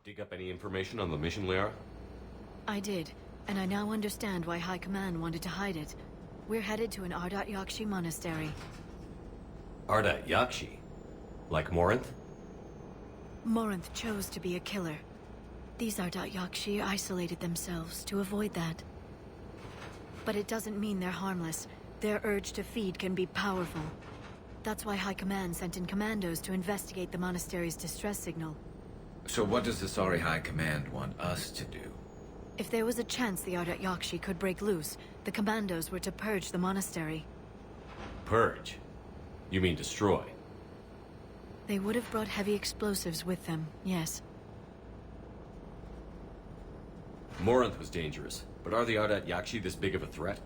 Dig up any information on the mission, Liara? I did, and I now understand why High Command wanted to hide it. We're headed to an Ardat-Yakshi monastery. Ardat-Yakshi? Like Morinth? Morinth chose to be a killer. These Ardat-Yakshi isolated themselves to avoid that. But it doesn't mean they're harmless. Their urge to feed can be powerful. That's why High Command sent in commandos to investigate the monastery's distress signal. So what does Asari High Command want us to do? If there was a chance the Ardat-Yakshi could break loose, the commandos were to purge the monastery. Purge? You mean destroy? They would have brought heavy explosives with them, yes. Morinth was dangerous, but are the Ardat-Yakshi this big of a threat?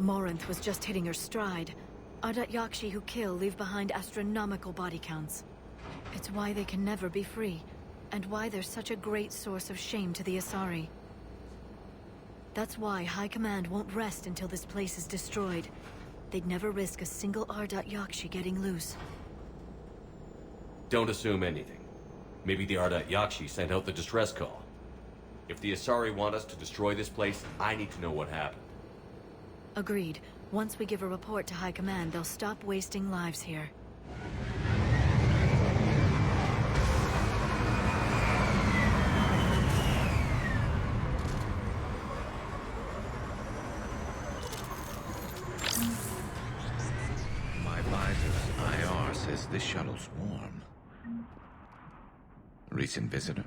Morinth was just hitting her stride. Ardat-Yakshi who kill leave behind astronomical body counts. It's why they can never be free, and why they're such a great source of shame to the Asari. That's why High Command won't rest until this place is destroyed. They'd never risk a single Ardat-Yakshi getting loose. Don't assume anything. Maybe the Ardat-Yakshi sent out the distress call. If the Asari want us to destroy this place, I need to know what happened. Agreed. Once we give a report to High Command, they'll stop wasting lives here. My advisor's IR says this shuttle's warm. Recent visitor?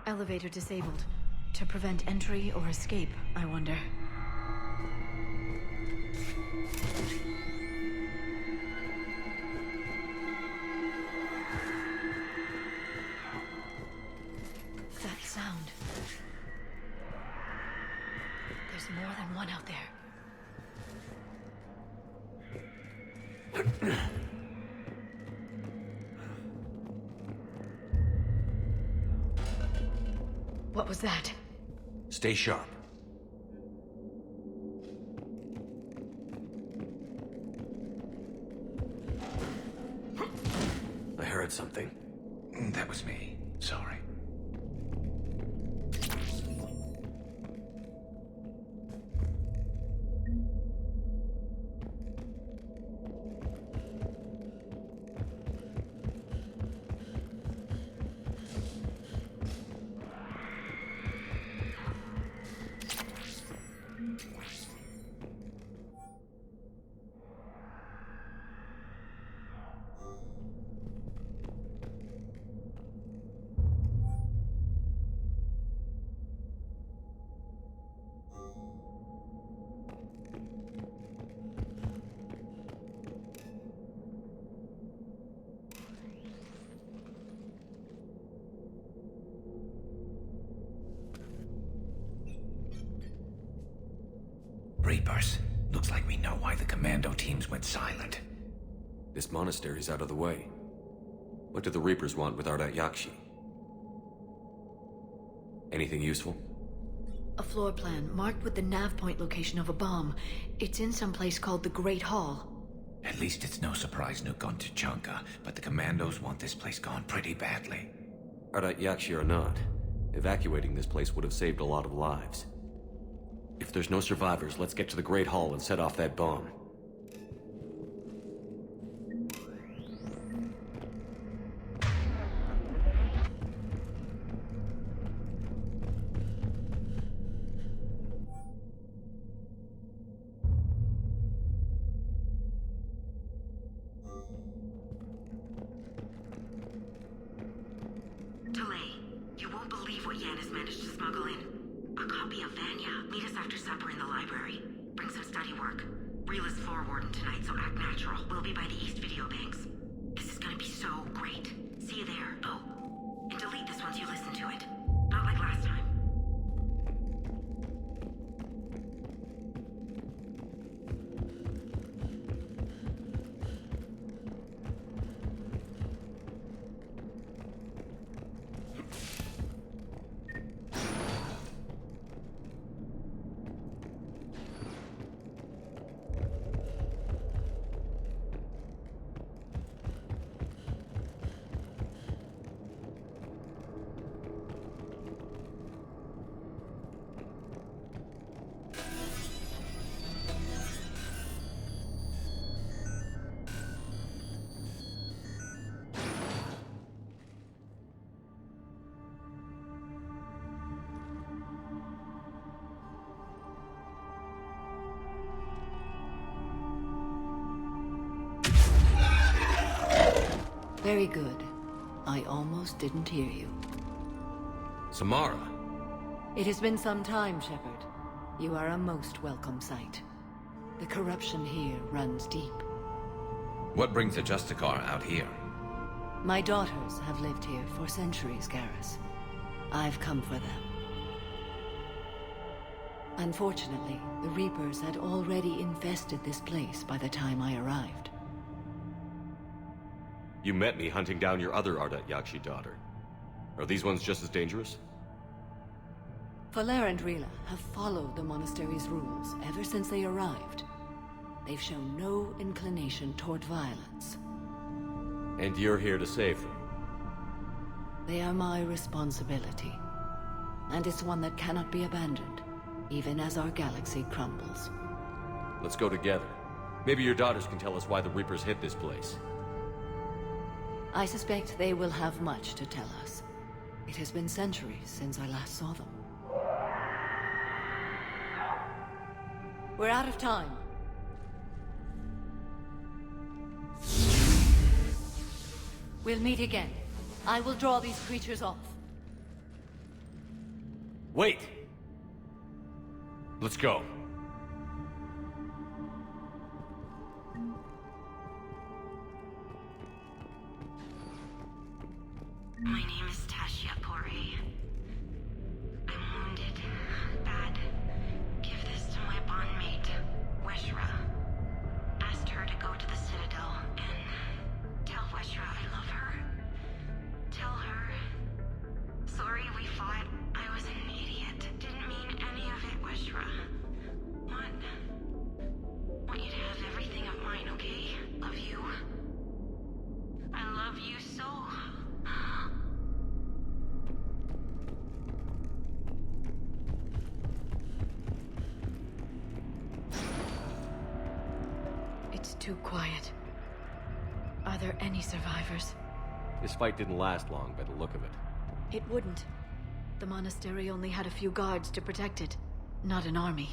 Elevator disabled. To prevent entry or escape, I wonder. That sound. There's more than one out there. What was that? Stay sharp. I heard something. That was me. Sorry. Reapers. Looks like we know why the commando teams went silent. This monastery's out of the way. What do the Reapers want with Ardat-Yakshi? Anything useful? A floor plan marked with the nav point location of a bomb. It's in some place called the Great Hall. At least it's no surprise Nuke on Tuchanka, but the commandos want this place gone pretty badly. Ardat-Yakshi or not, evacuating this place would have saved a lot of lives. If there's no survivors, let's get to the Great Hall and set off that bomb. You won't believe what Yan has managed to smuggle in. A copy of Vanya. Meet us after supper in the library. Bring some study work. Reel is floor warden tonight, so act natural. We'll be by the East Video Banks. This is gonna be so great. See you there. Oh, and delete this once you listen to it. Not like last time. Very good. I almost didn't hear you. Samara! It has been some time, Shepard. You are a most welcome sight. The corruption here runs deep. What brings a Justicar out here? My daughters have lived here for centuries, Garrus. I've come for them. Unfortunately, the Reapers had already infested this place by the time I arrived. You met me hunting down your other Ardat-Yakshi daughter. Are these ones just as dangerous? Liara and Rila have followed the monastery's rules ever since they arrived. They've shown no inclination toward violence. And you're here to save them? They are my responsibility. And it's one that cannot be abandoned, even as our galaxy crumbles. Let's go together. Maybe your daughters can tell us why the Reapers hit this place. I suspect they will have much to tell us. It has been centuries since I last saw them. We're out of time. We'll meet again. I will draw these creatures off. Wait! Let's go. My name is Tashia Pore. I'm wounded. Bad. Give this to my bondmate, Weshra. Asked her to go to the Citadel. It's too quiet. Are there any survivors? This fight didn't last long by the look of it. It wouldn't. The monastery only had a few guards to protect it, not an army.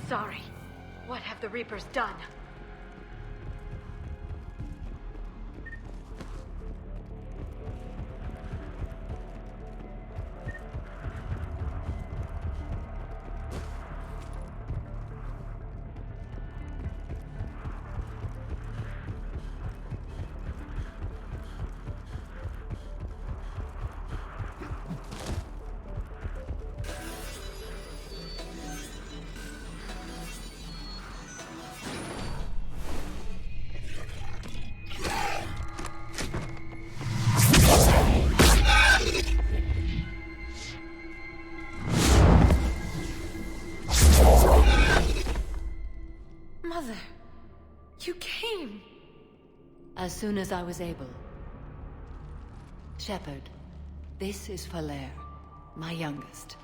Sorry. What have the Reapers done? Mother, you came! As soon as I was able. Shepard, this is Valere, my youngest.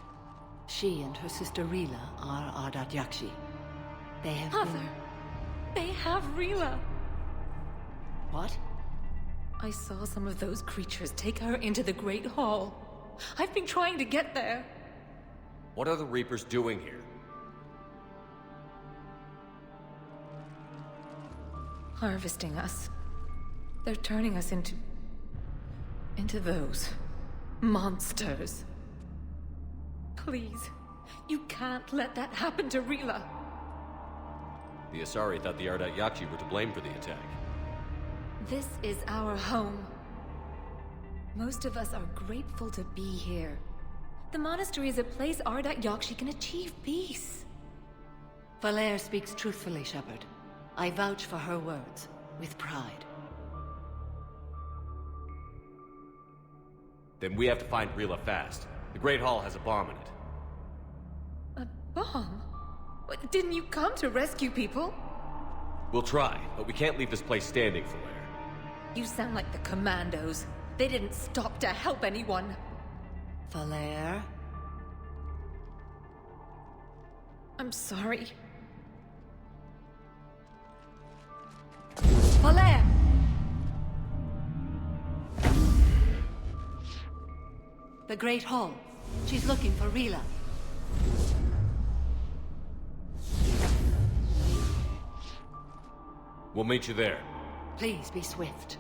She and her sister Rila are Ardat-Yakshi. They have Mother, they have Rila! What? I saw some of those creatures take her into the Great Hall. I've been trying to get there. What are the Reapers doing here? Harvesting us. They're turning us into those monsters. Please, you can't let that happen to Rila. The Asari thought the Ardat-Yakshi were to blame for the attack. This is our home. Most of us are grateful to be here. The monastery is a place Ardat-Yakshi can achieve peace. Valere speaks truthfully, Shepard. I vouch for her words, with pride. Then we have to find Rila fast. The Great Hall has a bomb in it. A bomb? What, didn't you come to rescue people? We'll try, but we can't leave this place standing, Valere. You sound like the commandos. They didn't stop to help anyone. Valere? I'm sorry. Valere! The Great Hall. She's looking for Rila. We'll meet you there. Please be swift.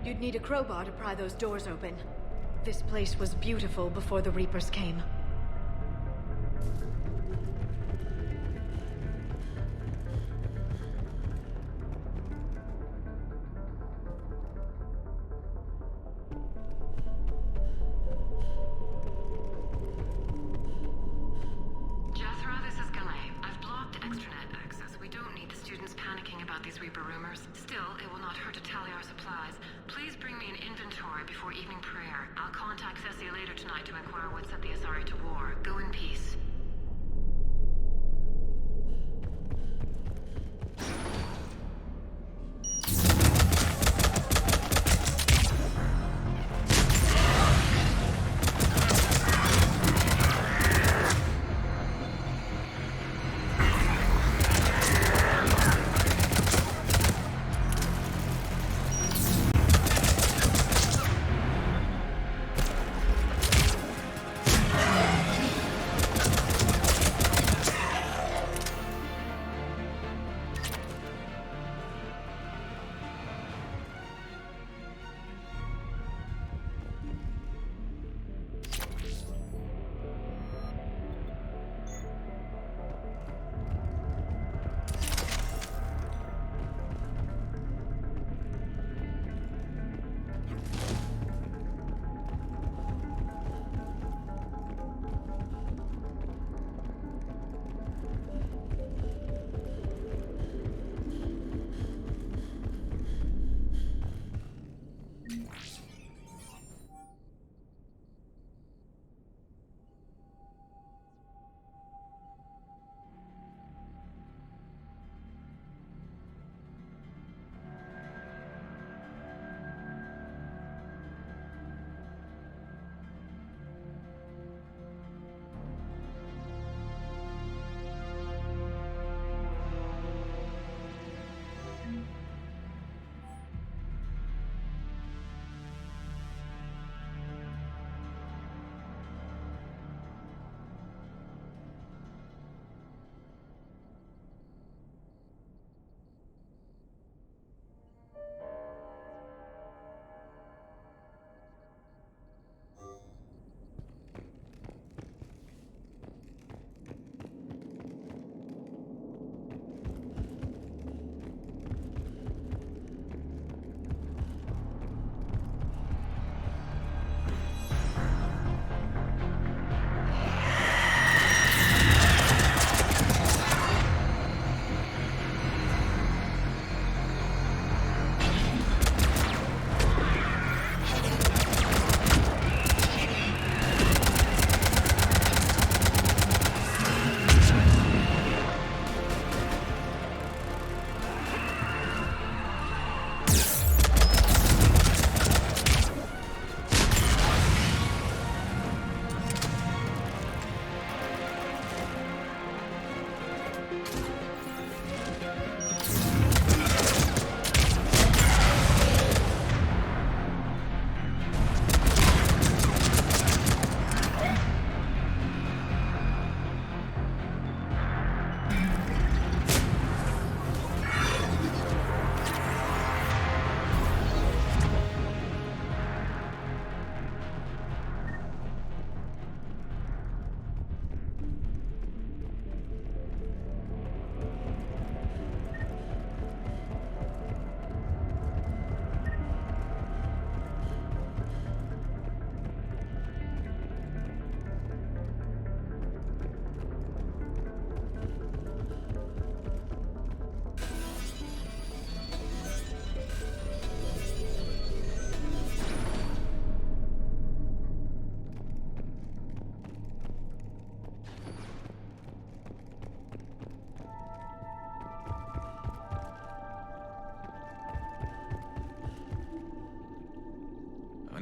You'd need a crowbar to pry those doors open. This place was beautiful before the Reapers came. Jethro, this is Galay. I've blocked extranet access. We don't need the students panicking about these Reaper rumors. Still, it will not hurt to tally our supplies. Please bring me an inventory before evening prayer. I'll contact Cessia later tonight to inquire what set the Asari to war. Go in peace.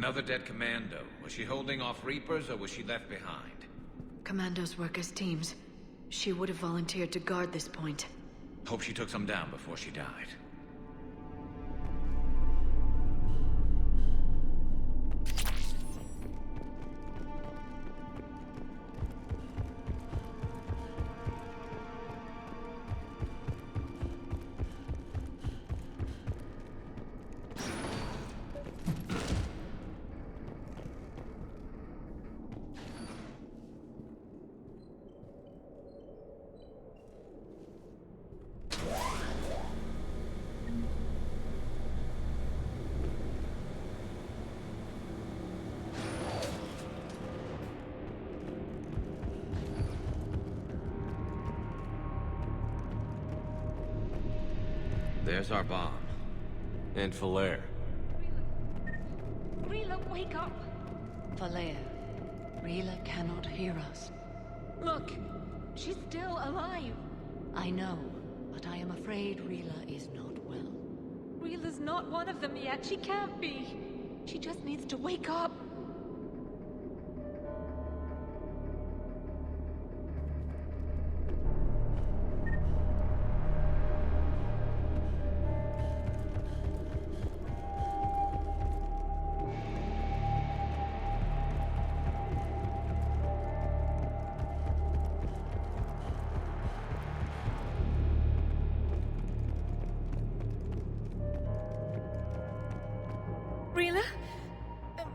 Another dead commando. Was she holding off Reapers, or was she left behind? Commandos work as teams. She would have volunteered to guard this point. Hope she took some down before she died. There's our bomb. And Falere. Rila, wake up! Falere, Rila cannot hear us. Look, she's still alive. I know, but I am afraid Rila is not well. Rila's not one of them yet. She can't be. She just needs to wake up. Rila?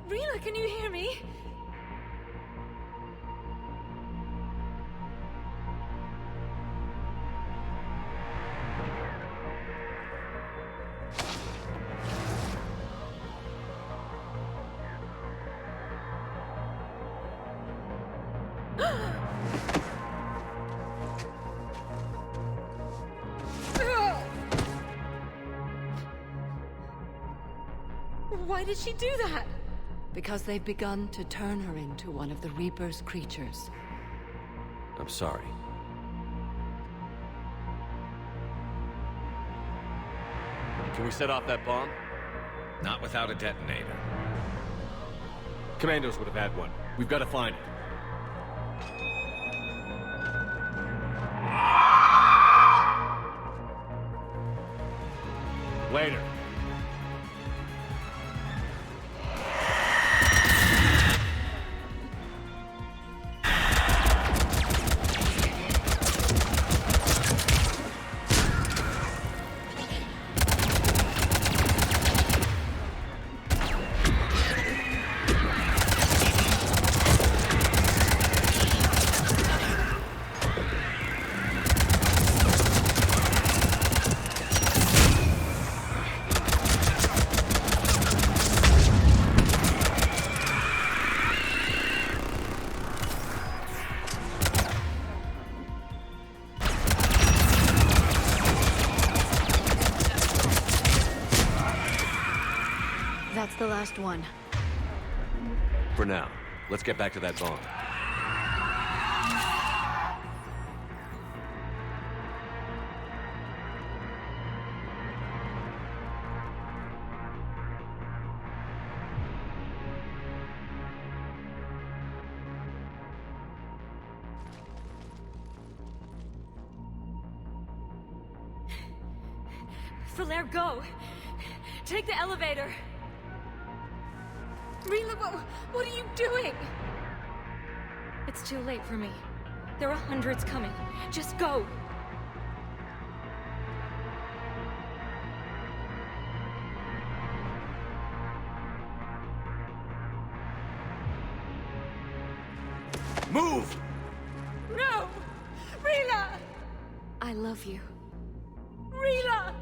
Rila, can you hear me? Why did she do that? Because they've begun to turn her into one of the Reaper's creatures. I'm sorry. Can we set off that bomb? Not without a detonator. Commandos would have had one. We've got to find it. Later. That's the last one. For now, let's get back to that bomb. Falere, go! Take the elevator! Rila, what are you doing? It's too late for me. There are hundreds coming. Just go! Move! No! Rila! I love you. Rila!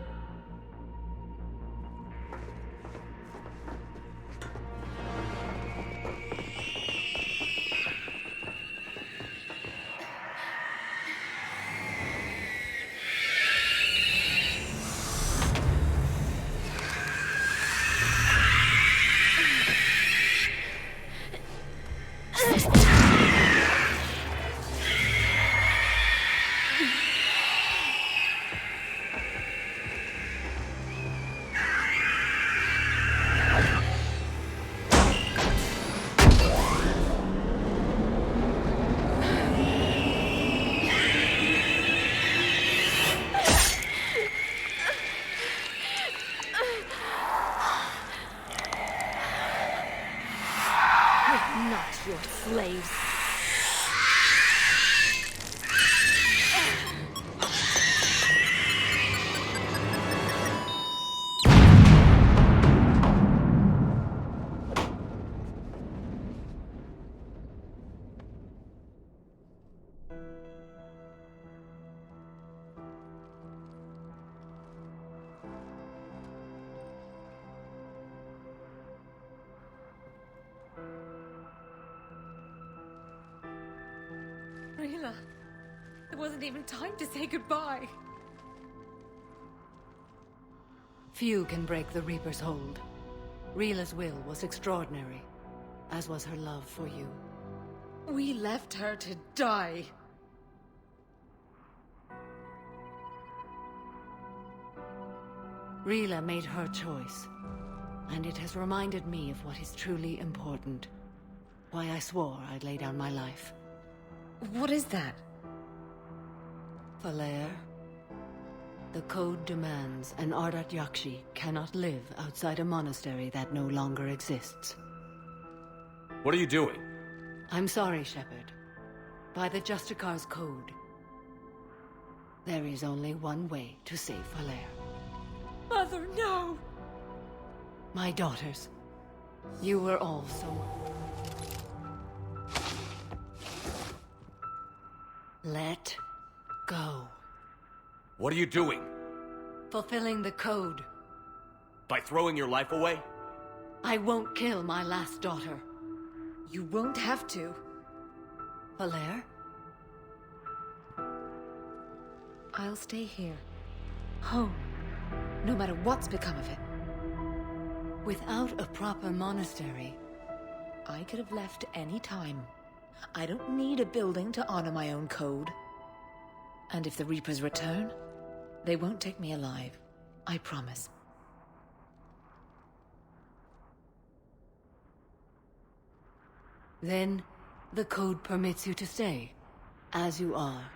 Rila. There wasn't even time to say goodbye. Few can break the Reaper's hold. Rila's will was extraordinary, as was her love for you. We left her to die. Rila made her choice, and it has reminded me of what is truly important. Why I swore I'd lay down my life. What is that? Falair. The code demands an Ardat-Yakshi cannot live outside a monastery that no longer exists. What are you doing? I'm sorry, Shepard. By the Justicar's code, there is only one way to save Falair. Mother, no! My daughters, you were all so... Let go. What are you doing? Fulfilling the code. By throwing your life away? I won't kill my last daughter. You won't have to. Falair? I'll stay here. Home. No matter what's become of it. Without a proper monastery... I could have left any time. I don't need a building to honor my own code. And if the Reapers return, they won't take me alive. I promise. Then, the code permits you to stay, as you are.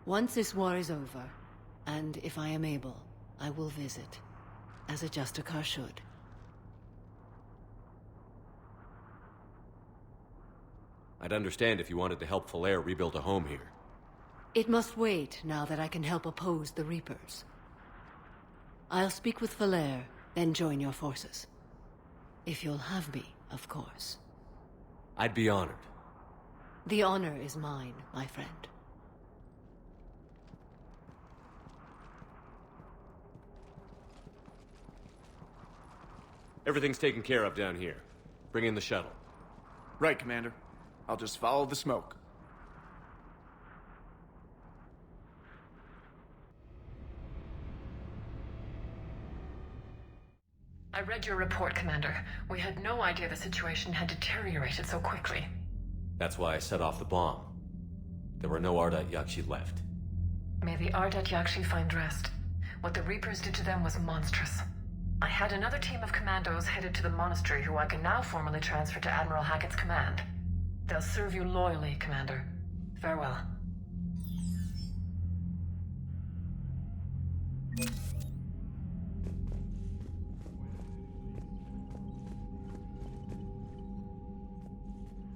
Once this war is over, and if I am able, I will visit, as a Justicar should. I'd understand if you wanted to help Falair rebuild a home here. It must wait now that I can help oppose the Reapers. I'll speak with Falair, then join your forces. If you'll have me, of course. I'd be honored. The honor is mine, my friend. Everything's taken care of down here. Bring in the shuttle. Right, Commander. I'll just follow the smoke. I read your report, Commander. We had no idea the situation had deteriorated so quickly. That's why I set off the bomb. There were no Ardat-Yakshi left. May the Ardat-Yakshi find rest. What the Reapers did to them was monstrous. I had another team of commandos headed to the Monastery who I can now formally transfer to Admiral Hackett's command. They'll serve you loyally, Commander. Farewell.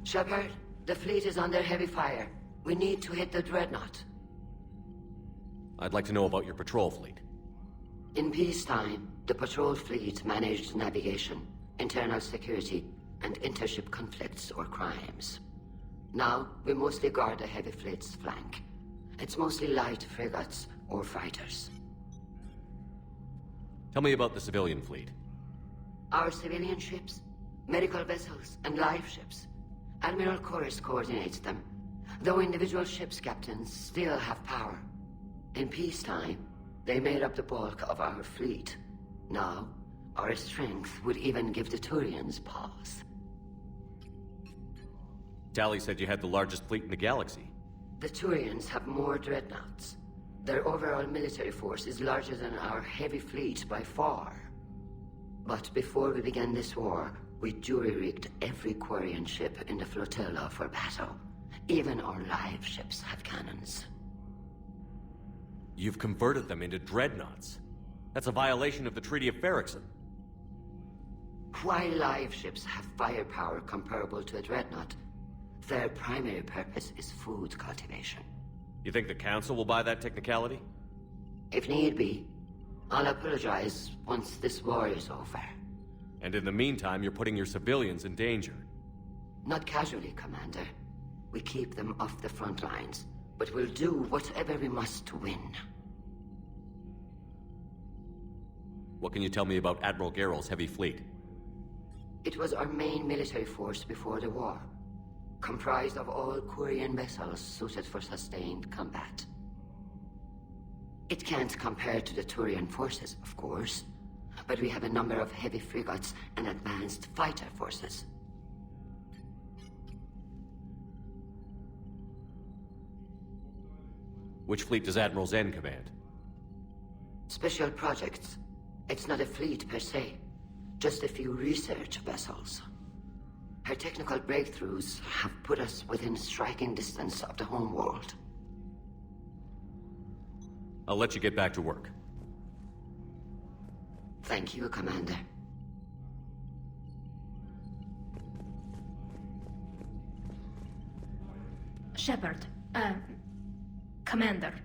Shepard, the fleet is under heavy fire. We need to hit the Dreadnought. I'd like to know about your patrol fleet. In peacetime, the patrol fleet managed navigation, internal security, and intership conflicts or crimes. Now, we mostly guard the heavy fleet's flank. It's mostly light frigates or fighters. Tell me about the civilian fleet. Our civilian ships, medical vessels, and life ships. Admiral Chorus coordinates them, though individual ships' captains still have power. In peacetime, they made up the bulk of our fleet. Now, our strength would even give the Turians pause. Tali said you had the largest fleet in the galaxy. The Turians have more dreadnoughts. Their overall military force is larger than our heavy fleet by far. But before we began this war, we jury-rigged every Quarian ship in the flotilla for battle. Even our live ships have cannons. You've converted them into dreadnoughts. That's a violation of the Treaty of Ferrixon. While live ships have firepower comparable to a dreadnought, their primary purpose is food cultivation. You think the Council will buy that technicality? If need be, I'll apologize once this war is over. And in the meantime, you're putting your civilians in danger. Not casually, Commander. We keep them off the front lines, but we'll do whatever we must to win. What can you tell me about Admiral Garrus' heavy fleet? It was our main military force before the war, comprised of all Quarian vessels suited for sustained combat. It can't compare to the Turian forces, of course, but we have a number of heavy frigates and advanced fighter forces. Which fleet does Admiral Zen command? Special projects. It's not a fleet per se, just a few research vessels. Her technical breakthroughs have put us within striking distance of the home world. I'll let you get back to work. Thank you, Commander. Shepard, Commander.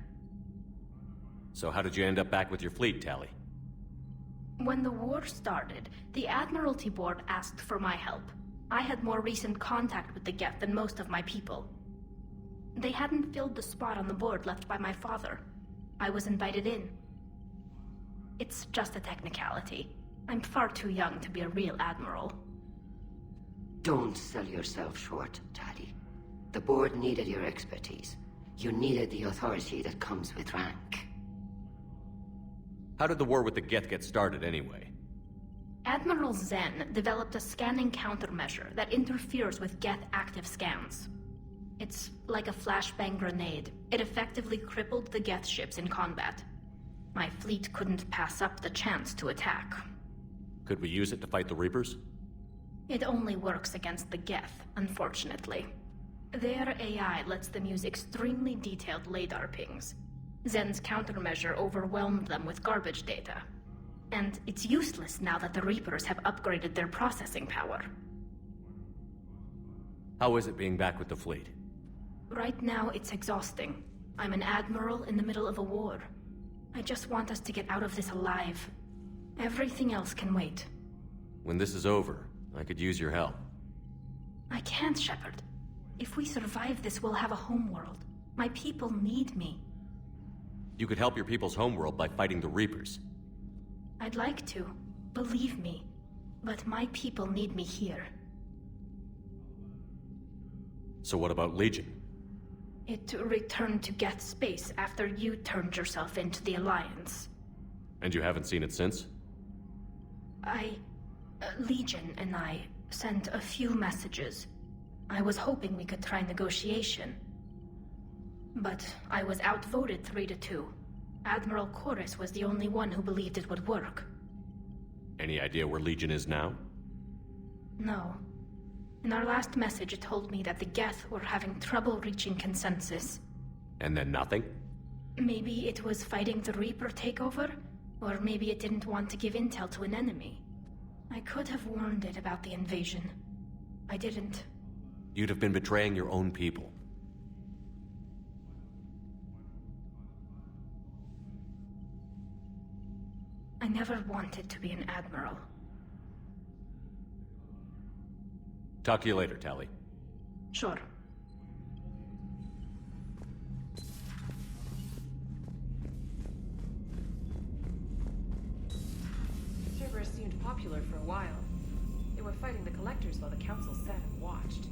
So how did you end up back with your fleet, Tali? When the war started, the Admiralty Board asked for my help. I had more recent contact with the Geth than most of my people. They hadn't filled the spot on the board left by my father. I was invited in. It's just a technicality. I'm far too young to be a real admiral. Don't sell yourself short, Tali. The board needed your expertise. You needed the authority that comes with rank. How did the war with the Geth get started, anyway? Admiral Zen developed a scanning countermeasure that interferes with Geth active scans. It's like a flashbang grenade. It effectively crippled the Geth ships in combat. My fleet couldn't pass up the chance to attack. Could we use it to fight the Reapers? It only works against the Geth, unfortunately. Their AI lets them use extremely detailed LADAR pings. Zen's countermeasure overwhelmed them with garbage data. And it's useless now that the Reapers have upgraded their processing power. How is it being back with the fleet? Right now, it's exhausting. I'm an admiral in the middle of a war. I just want us to get out of this alive. Everything else can wait. When this is over, I could use your help. I can't, Shepard. If we survive this, we'll have a homeworld. My people need me. You could help your people's homeworld by fighting the Reapers. I'd like to. Believe me. But my people need me here. So what about Legion? It returned to Geth space after you turned yourself into the Alliance. And you haven't seen it since? Legion and I sent a few messages. I was hoping we could try negotiation. But I was outvoted 3-2. Admiral Chorus was the only one who believed it would work. Any idea where Legion is now? No. In our last message, it told me that the Geth were having trouble reaching consensus. And then nothing? Maybe it was fighting the Reaper takeover, or maybe it didn't want to give intel to an enemy. I could have warned it about the invasion. I didn't. You'd have been betraying your own people. I never wanted to be an admiral. Talk to you later, Tali. Sure. Cerberus seemed popular for a while. They were fighting the Collectors while the Council sat and watched.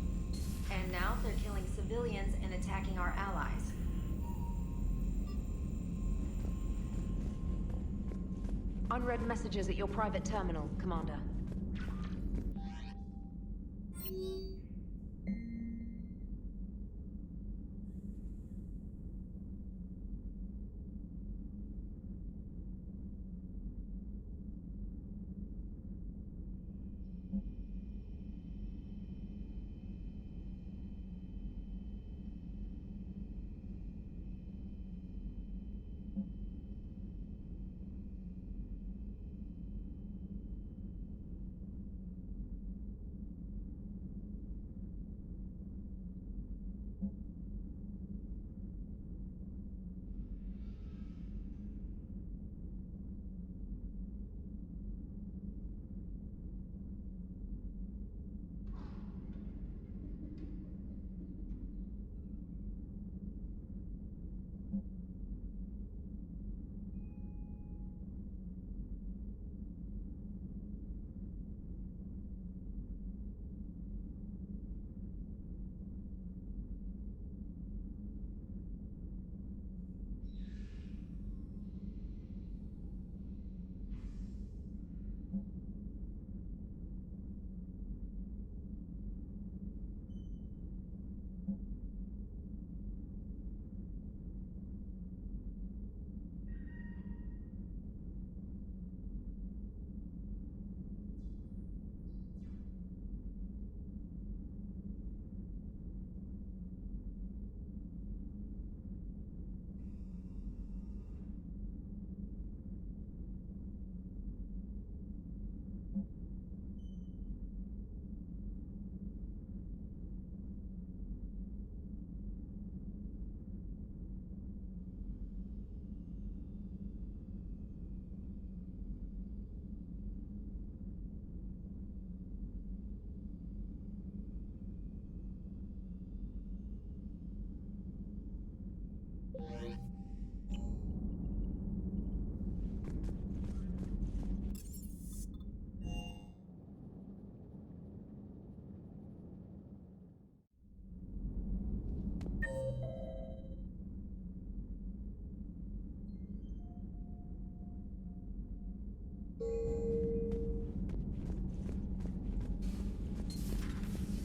And now they're killing civilians and attacking our allies. Unread messages at your private terminal, Commander.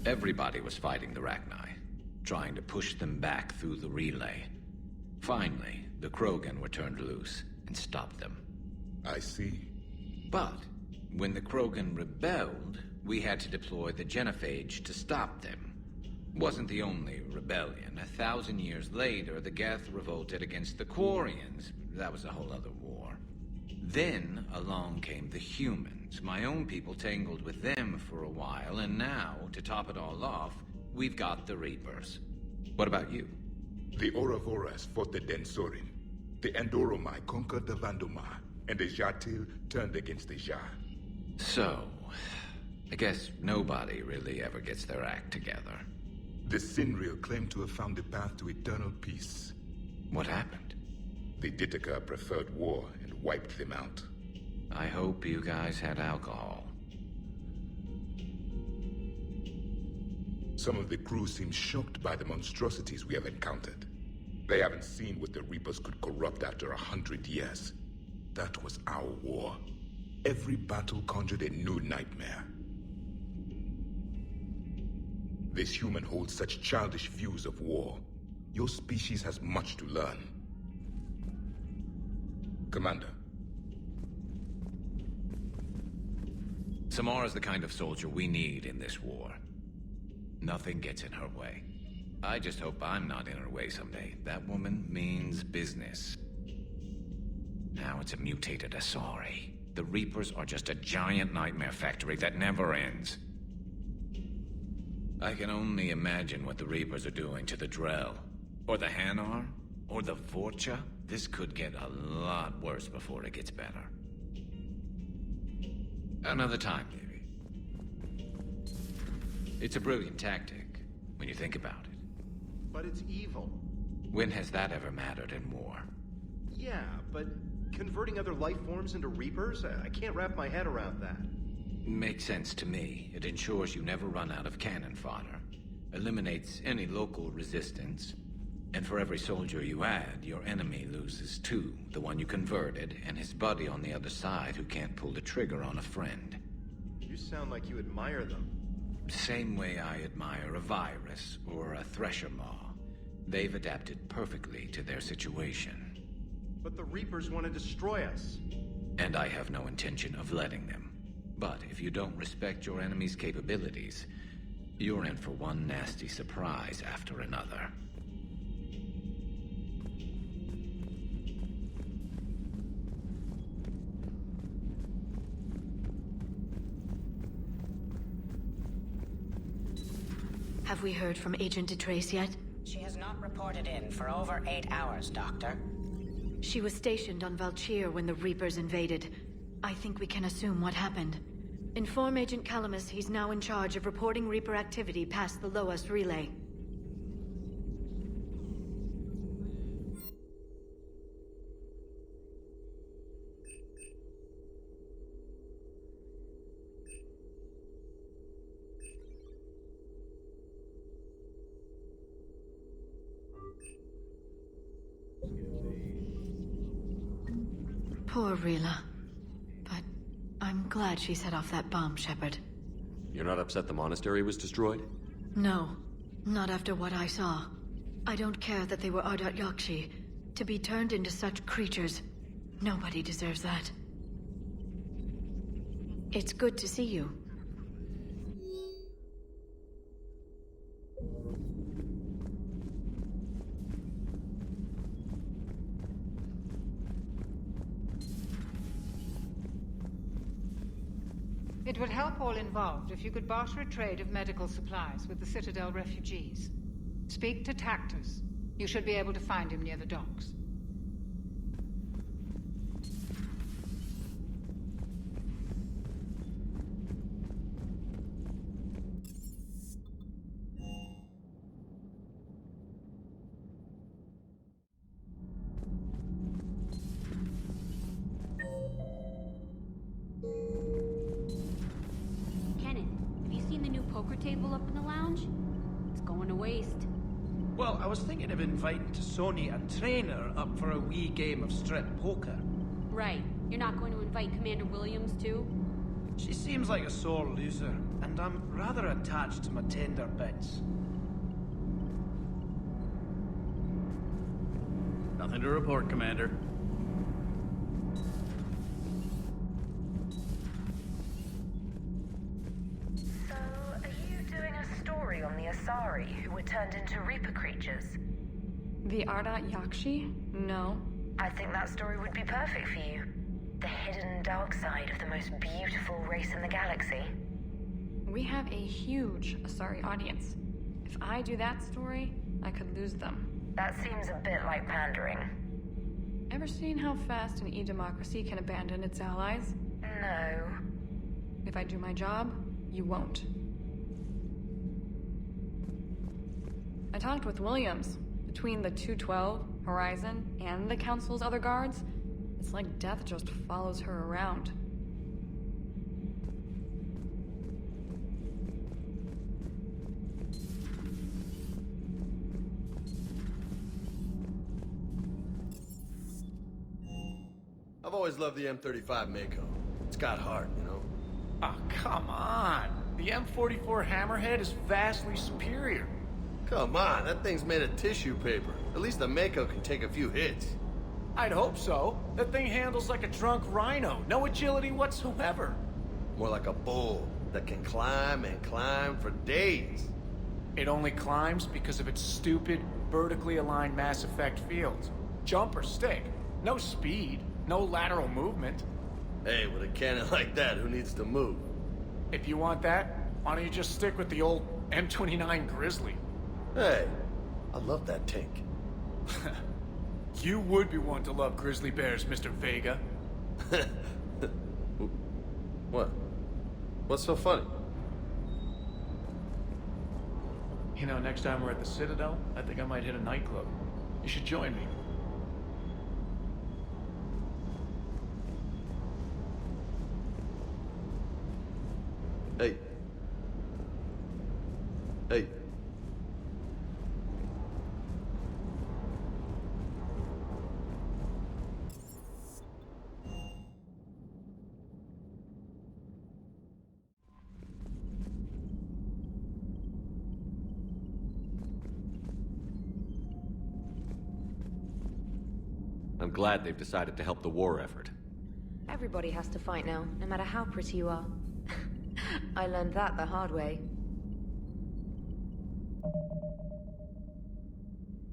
Everybody was fighting the Rachni, trying to push them back through the relay. Finally, the Krogan were turned loose and stopped them. I see. But when the Krogan rebelled, we had to deploy the genophage to stop them. Wasn't the only rebellion. 1,000 years later, the Geth revolted against the Quarians. That was a whole other war. Then along came the humans. My own people tangled with them for a while, and now, to top it all off, we've got the Reapers. What about you? The Ouroboros fought the Densorin. The Andoromai conquered the Vandomar, and the Jatil turned against the Jah. So, I guess nobody really ever gets their act together. The Sinreal claimed to have found the path to eternal peace. What happened? The Ditaka preferred war and wiped them out. I hope you guys had alcohol. Some of the crew seem shocked by the monstrosities we have encountered. They haven't seen what the Reapers could corrupt after 100 years. That was our war. Every battle conjured a new nightmare. This human holds such childish views of war. Your species has much to learn. Commander. Samara's the kind of soldier we need in this war. Nothing gets in her way. I just hope I'm not in her way someday. That woman means business. Now it's a mutated Asari. The Reapers are just a giant nightmare factory that never ends. I can only imagine what the Reapers are doing to the Drell, or the Hanar, or the Vorcha. This could get a lot worse before it gets better. Another time, maybe. It's a brilliant tactic, when you think about it. But it's evil. When has that ever mattered in war? Yeah, but converting other life forms into Reapers? I can't wrap my head around that. Makes sense to me. It ensures you never run out of cannon fodder. Eliminates any local resistance. And for every soldier you add, your enemy loses two. The one you converted, and his buddy on the other side who can't pull the trigger on a friend. You sound like you admire them. Same way I admire a virus or a thresher maw. They've adapted perfectly to their situation. But the Reapers want to destroy us. And I have no intention of letting them. But if you don't respect your enemy's capabilities, you're in for one nasty surprise after another. Have we heard from Agent DeTrace yet? She has not reported in for over 8 hours, Doctor. She was stationed on Valchir when the Reapers invaded. I think we can assume what happened. Inform Agent Calamus he's now in charge of reporting Reaper activity past the Lesuss relay. Poor Rila. But I'm glad she set off that bomb, Shepard. You're not upset the monastery was destroyed? No. Not after what I saw. I don't care that they were Ardat-Yakshi. To be turned into such creatures, nobody deserves that. It's good to see you. It would help all involved if you could barter a trade of medical supplies with the Citadel refugees. Speak to Tactus. You should be able to find him near the docks. Table up in the lounge? It's going to waste. Well, I was thinking of inviting Tassoni and Trainer up for a wee game of strip poker. Right. You're not going to invite Commander Williams, too? She seems like a sore loser, and I'm rather attached to my tender bits. Nothing to report, Commander. So, are you doing a story on the Asari who were turned into Reaper creatures? The Ardat-Yakshi? No. I think that story would be perfect for you. The hidden dark side of the most beautiful race in the galaxy. We have a huge Asari audience. If I do that story, I could lose them. That seems a bit like pandering. Ever seen how fast an e-democracy can abandon its allies? No. If I do my job, you won't. I talked with Williams. Between the 212, Horizon, and the Council's other guards, it's like death just follows her around. I've always loved the M35 Mako. It's got heart, you know? Oh, come on! The M44 Hammerhead is vastly superior. Come on, that thing's made of tissue paper. At least the Mako can take a few hits. I'd hope so. That thing handles like a drunk rhino. No agility whatsoever. More like a bull that can climb and climb for days. It only climbs because of its stupid, vertically aligned Mass Effect fields. Jump or stick. No speed. No lateral movement. Hey, with a cannon like that, who needs to move? If you want that, why don't you just stick with the old M29 Grizzly? Hey, I love that tank. You would be one to love grizzly bears, Mr. Vega. What? What's so funny? You know, next time we're at the Citadel, I think I might hit a nightclub. You should join me. Hey. Hey. I'm glad they've decided to help the war effort. Everybody has to fight now, no matter how pretty you are. I learned that the hard way.